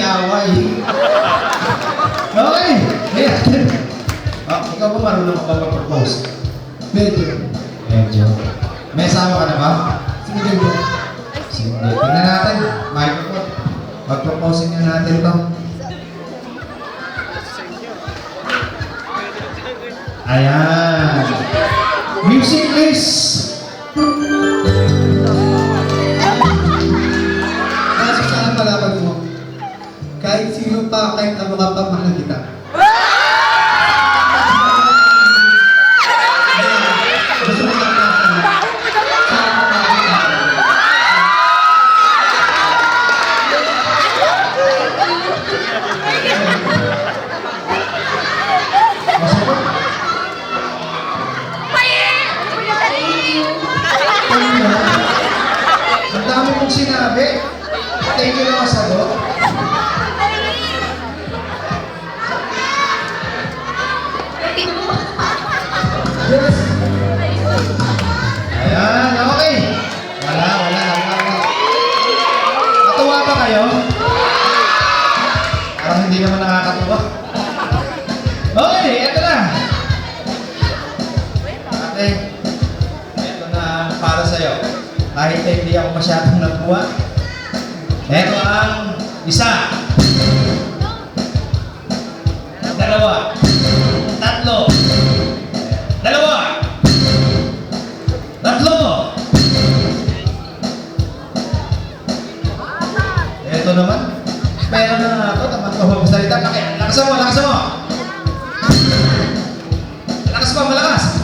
away. Okay. Ayan. Oh, ikaw ba marunong ka ba mag-propose? Medyo. Medyo. May asawa ka na ba? Single mo. Sige. Tingnan natin. Microphone. Pag-proposing nga natin ito. Ayan. Music please. Kaso sana malaman mo, kahit sino pa, kahit na mga pamahal kita. Gusto mo lang Masukot. Ang dami mong sinabi. Thank you lang sa sagot. yes. Ayan, okay. Wala. Natuwa ba kayo? Parang hindi naman nakakatuwa. Okay, eto na. Ate, eto na para sa'yo. Kahit na hindi ako masyadong natuwa. Eto ang isa. Dalawa. Tatlo. Dalawa. Tatlo. Eto naman. Pero na nga ako, tamad ko magsalita. Lakas mo. Lakas mo, malakas.